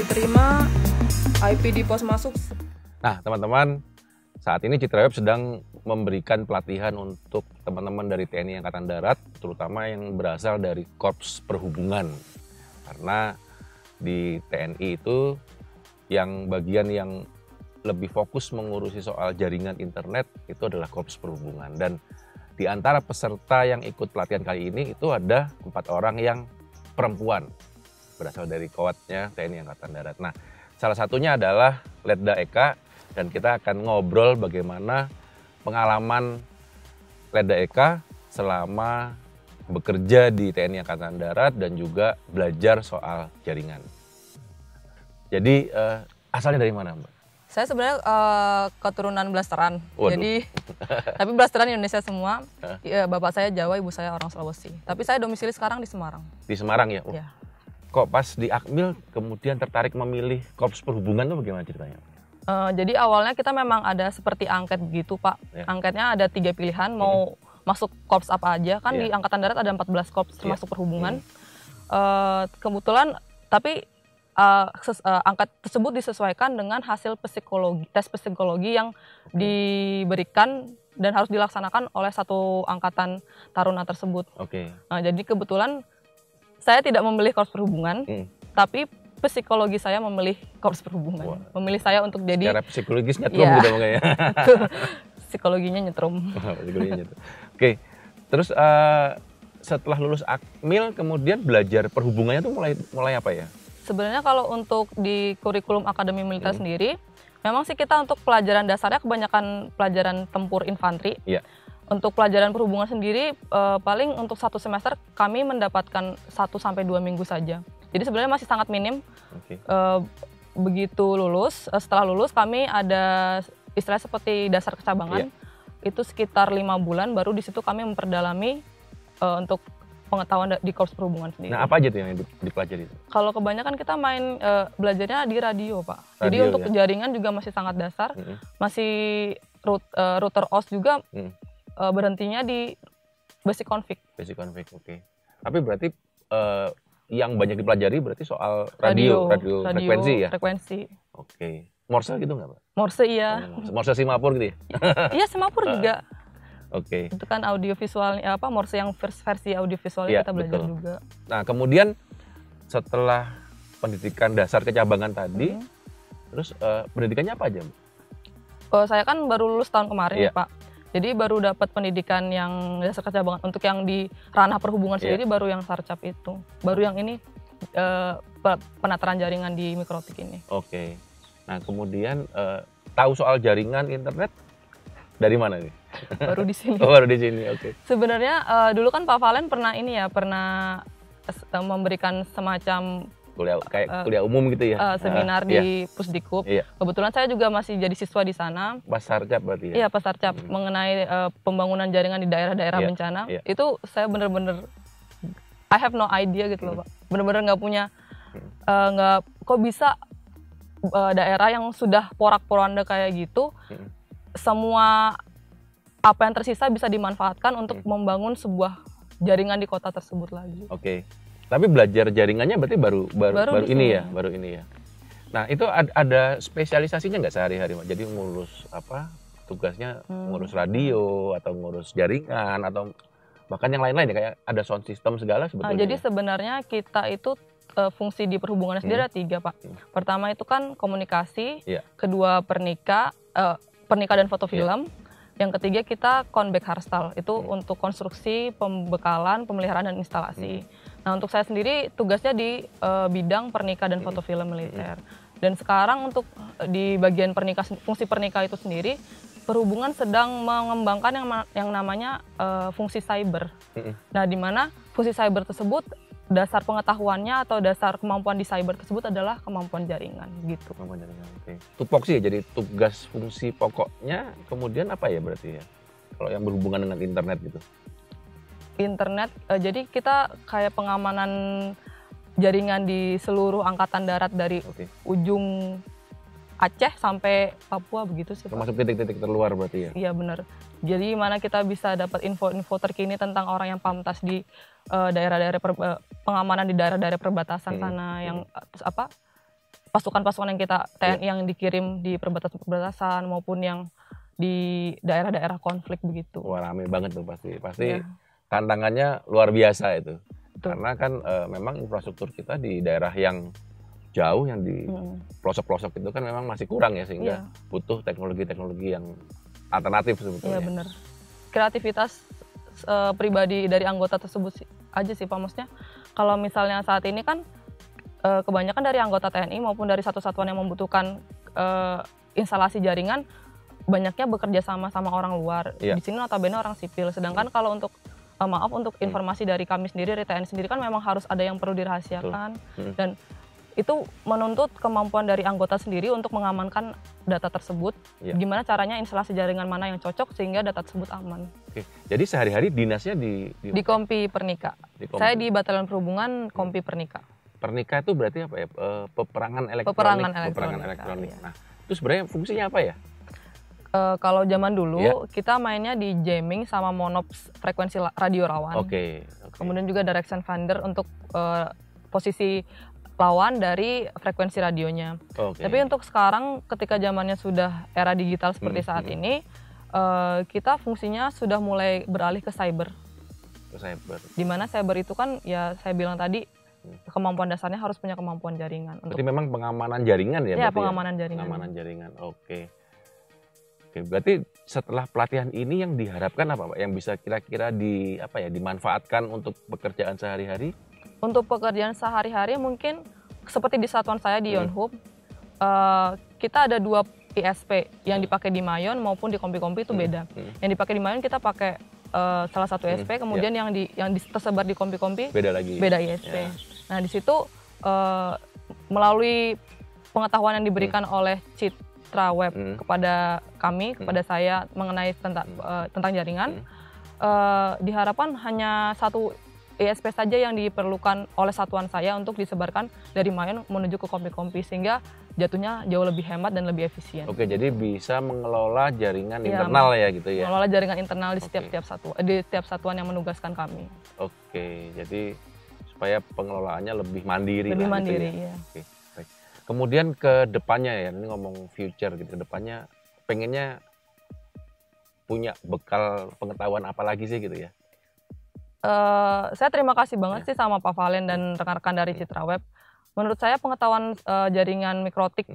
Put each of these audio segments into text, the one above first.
diterima IP di pos masuk. Nah, teman-teman, saat ini Citra Web sedang memberikan pelatihan untuk teman-teman dari TNI Angkatan Darat, terutama yang berasal dari Korps Perhubungan. Karena di TNI itu yang bagian yang lebih fokus mengurusi soal jaringan internet itu adalah Korps Perhubungan. Dan di antara peserta yang ikut pelatihan kali ini itu ada 4 orang yang perempuan, berasal dari Kowatnya TNI Angkatan Darat. Nah, salah satunya adalah Letda Eka, dan kita akan ngobrol bagaimana pengalaman Letda Eka selama bekerja di TNI Angkatan Darat dan juga belajar soal jaringan. Jadi asalnya dari mana, Mbak? Saya sebenarnya keturunan Blasteran. Waduh. Jadi tapi Blasteran Indonesia semua. Bapak saya Jawa, ibu saya orang Sulawesi. Tapi saya domisili sekarang di Semarang. Di Semarang ya? Ya. Kok pas di Akmil kemudian tertarik memilih Korps Perhubungan itu bagaimana ceritanya? Jadi awalnya kita memang ada seperti angket begitu, Pak. Ya. Angketnya ada 3 pilihan, mau masuk korps apa aja. Kan di Angkatan Darat ada 14 korps termasuk perhubungan. Kebetulan tapi angkat tersebut disesuaikan dengan hasil tes psikologi yang diberikan dan harus dilaksanakan oleh satu angkatan taruna tersebut. Oke. Jadi kebetulan saya tidak memilih korps perhubungan, tapi psikologi saya memilih korps perhubungan. Wah. Memilih saya untuk jadi Secara psikologis nyetrum gitu makanya. Psikologinya nyetrum. Psikologinya nyetrum. Oke. Terus setelah lulus Akmil kemudian belajar perhubungannya tuh mulai apa ya? Sebenarnya kalau untuk di kurikulum Akademi Militer sendiri, memang sih kita untuk pelajaran dasarnya kebanyakan pelajaran tempur infanteri. Iya. Untuk pelajaran perhubungan sendiri, paling untuk 1 semester kami mendapatkan 1-2 minggu saja. Jadi sebenarnya masih sangat minim. Oke. Begitu lulus, setelah lulus kami ada istilah seperti dasar kecabangan. Itu sekitar 5 bulan, baru di situ kami memperdalami untuk pengetahuan di Korps Perhubungan sendiri. Nah, apa aja tuh yang dipelajari? Kalau kebanyakan kita main belajarnya di radio, Pak. Jadi Radio, untuk jaringan juga masih sangat dasar. Masih router OS juga berhentinya di basic config. Basic config, oke. Tapi berarti yang banyak dipelajari berarti soal radio frekuensi ya? Frekuensi. Oke. Morse gitu nggak, Pak? Morse iya. Morse Simapur gitu ya? Iya, Semapur juga. Oke. Itu kan audiovisualnya Morse yang versi audiovisualnya kita belajar betul. juga. Nah, kemudian setelah pendidikan dasar kecabangan tadi, terus pendidikannya apa aja, Mbak? Saya kan baru lulus tahun kemarin ya, Pak. Jadi baru dapat pendidikan yang dasar kecabangan. Untuk yang di ranah perhubungan sendiri baru yang sarcap itu. Baru yang ini penataran jaringan di mikrotik ini. Oke. Nah, kemudian tahu soal jaringan internet dari mana nih? Baru di sini. Oh, baru di sini, oke. Sebenarnya dulu kan Pak Valen pernah memberikan semacam kuliah umum gitu ya? seminar di Pusdikub. Kebetulan saya juga masih jadi siswa di sana. Pas sarcap berarti ya? Iya, pas sarcap mengenai pembangunan jaringan di daerah-daerah bencana. Itu saya bener-bener I have no idea gitu loh, Pak. Bener-bener nggak punya kok bisa daerah yang sudah porak-poranda kayak gitu, semua apa yang tersisa bisa dimanfaatkan untuk membangun sebuah jaringan di kota tersebut lagi. Oke. Tapi belajar jaringannya berarti baru ini ya. Nah, itu ada spesialisasinya nggak sehari-hari, Mbak? Jadi ngurus tugasnya ngurus radio atau ngurus jaringan atau bahkan yang lain-lain ya, kayak ada sound system segala sebetulnya. Jadi sebenarnya kita itu fungsi di perhubungan sendiri ada 3, Pak. Pertama itu kan komunikasi, kedua pernika dan foto film. Yang ketiga kita konbek harstal, itu untuk konstruksi, pembekalan, pemeliharaan dan instalasi. Nah, untuk saya sendiri tugasnya di bidang pernika dan foto film militer. Dan sekarang untuk di bagian fungsi pernika itu sendiri, perhubungan sedang mengembangkan yang namanya fungsi cyber. Nah, di mana fungsi cyber tersebut dasar pengetahuannya atau dasar kemampuan di cyber tersebut adalah kemampuan jaringan gitu. Kemampuan jaringan, oke. Tupoksi ya, jadi tugas fungsi pokoknya kemudian apa ya berarti ya? Kalau yang berhubungan dengan internet gitu. Internet, jadi kita kayak pengamanan jaringan di seluruh angkatan darat dari ujung Aceh sampai Papua begitu sih, Pak. Termasuk titik-titik terluar berarti ya? Iya benar. Jadi mana kita bisa dapat info-info terkini tentang orang yang pamtas di daerah-daerah pengamanan di daerah-daerah perbatasan sana yang pasukan-pasukan yang kita TNI yang dikirim di perbatasan-perbatasan maupun yang di daerah-daerah konflik begitu. Wah, rame banget tuh pasti tantangannya luar biasa itu. Betul. Karena kan memang infrastruktur kita di daerah yang jauh, yang di pelosok-pelosok itu kan memang masih kurang ya, sehingga butuh teknologi-teknologi yang alternatif sebetulnya. Iya benar. Kreativitas pribadi dari anggota tersebut aja sih Pak, maksudnya kalau misalnya saat ini kan kebanyakan dari anggota TNI maupun dari satu-satuan yang membutuhkan instalasi jaringan banyaknya bekerja sama orang luar. Di sini notabene orang sipil. Sedangkan kalau untuk untuk informasi dari kami sendiri, dari TNI sendiri kan memang harus ada yang perlu dirahasiakan. Dan itu menuntut kemampuan dari anggota sendiri untuk mengamankan data tersebut. Gimana caranya instalasi jaringan mana yang cocok sehingga data tersebut aman. Oke. Jadi sehari-hari dinasnya di Kompi Pernika. Saya di Batalion Perhubungan Kompi Pernika. Pernika itu berarti apa ya? Peperangan elektronik. Peperangan elektronik. Iya. Nah, itu sebenarnya fungsinya apa ya? Kalau zaman dulu kita mainnya di jamming sama monops frekuensi radio rawan. Kemudian juga direction finder untuk posisi lawan dari frekuensi radionya. Tapi untuk sekarang ketika zamannya sudah era digital seperti saat ini, kita fungsinya sudah mulai beralih ke cyber. Dimana cyber itu kan ya saya bilang tadi kemampuan dasarnya harus punya kemampuan jaringan. Berarti memang pengamanan jaringan ya? Iya, pengamanan jaringan. Pengamanan jaringan, oke. Berarti setelah pelatihan ini yang diharapkan apa Pak? Yang bisa kira-kira dimanfaatkan untuk pekerjaan sehari-hari? Untuk pekerjaan sehari-hari mungkin seperti di satuan saya di Yonhub, kita ada 2 ISP yang dipakai di Mayon maupun di Kompi-Kompi itu beda. Yang dipakai di Mayon kita pakai salah satu ISP, kemudian yang tersebar di Kompi-Kompi beda ISP. Nah di situ melalui pengetahuan yang diberikan oleh Citra Web kepada kami, kepada saya mengenai tentang jaringan, diharapkan hanya satu ISP saja yang diperlukan oleh satuan saya untuk disebarkan dari Mayon menuju ke Kompi-Kompi sehingga jatuhnya jauh lebih hemat dan lebih efisien. Oke, jadi bisa mengelola jaringan internal ya gitu ya. Mengelola jaringan internal di setiap satuan yang menugaskan kami. Oke, jadi supaya pengelolaannya lebih mandiri. Lebih mandiri, gitu ya. Iya. Oke, baik. Kemudian ke depannya ya, ini ngomong future gitu, ke depannya pengennya punya bekal pengetahuan apa lagi sih gitu ya? Saya terima kasih banget sih sama Pak Valen dan rekan-rekan dari Citra Web. Menurut saya pengetahuan jaringan mikrotik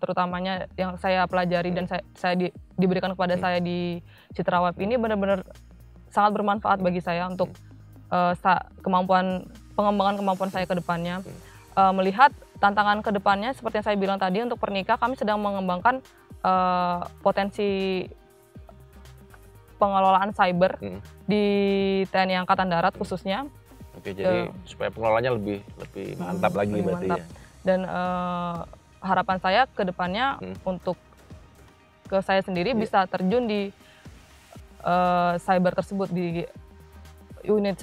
terutamanya yang saya pelajari dan saya diberikan kepada saya di Citra Web ini benar-benar sangat bermanfaat bagi saya untuk pengembangan kemampuan saya ke depannya. Melihat tantangan ke depannya seperti yang saya bilang tadi, untuk Pernika kami sedang mengembangkan potensi pengelolaan cyber di TNI Angkatan Darat khususnya. Oke, jadi supaya pengelolaannya lebih mantap lagi berarti ya. Dan harapan saya ke depannya untuk ke saya sendiri bisa terjun di cyber tersebut, di unit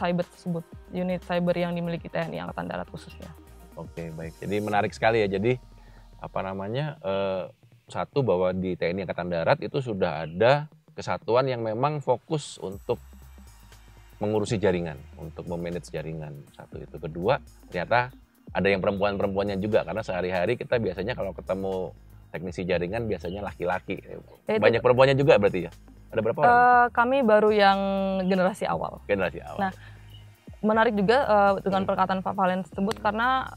cyber yang dimiliki TNI Angkatan Darat khususnya. Oke, baik. Jadi menarik sekali ya. Jadi satu bahwa di TNI Angkatan Darat itu sudah ada kesatuan yang memang fokus untuk mengurusi jaringan, untuk memanage jaringan. Satu itu. Kedua, ternyata ada yang perempuan-perempuannya juga, karena sehari-hari kita biasanya kalau ketemu teknisi jaringan biasanya laki-laki. Banyak perempuannya juga berarti ya? Ada berapa orang? Kami baru yang generasi awal. Nah, menarik juga dengan perkataan Pak Valen tersebut, karena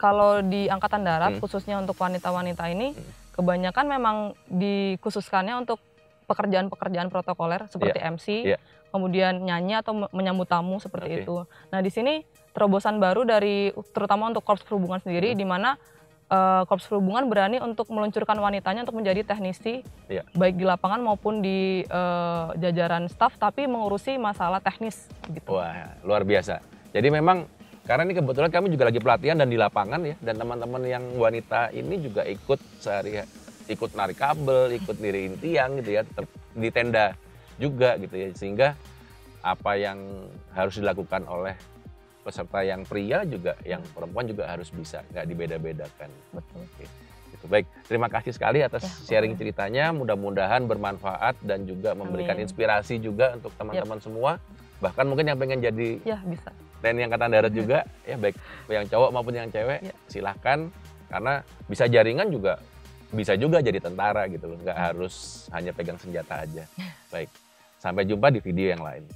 kalau di Angkatan Darat khususnya untuk wanita-wanita ini kebanyakan memang dikhususkannya untuk pekerjaan-pekerjaan protokoler seperti MC, kemudian nyanyi atau menyambut tamu seperti itu. Nah, di sini terobosan baru terutama untuk Korps Perhubungan sendiri, di mana Korps Perhubungan berani untuk meluncurkan wanitanya untuk menjadi teknisi, baik di lapangan maupun di jajaran staf, tapi mengurusi masalah teknis. Gitu. Wah, luar biasa. Jadi memang karena ini kebetulan kami juga lagi pelatihan dan di lapangan ya, dan teman-teman yang wanita ini juga ikut narik kabel, ikut diriin tiang gitu ya, di tenda juga gitu ya, sehingga apa yang harus dilakukan oleh peserta yang pria juga, yang perempuan juga harus bisa, nggak dibeda-bedakan. Betul. Oke. Gitu. Baik, terima kasih sekali atas sharing ceritanya, mudah-mudahan bermanfaat dan juga memberikan inspirasi juga untuk teman-teman semua, bahkan mungkin yang pengen jadi bisa. TNI Angkatan Darat juga, ya baik yang cowok maupun yang cewek, silahkan. Karena bisa jaringan juga, bisa juga jadi tentara gitu loh. Nggak harus hanya pegang senjata aja. Baik, sampai jumpa di video yang lain.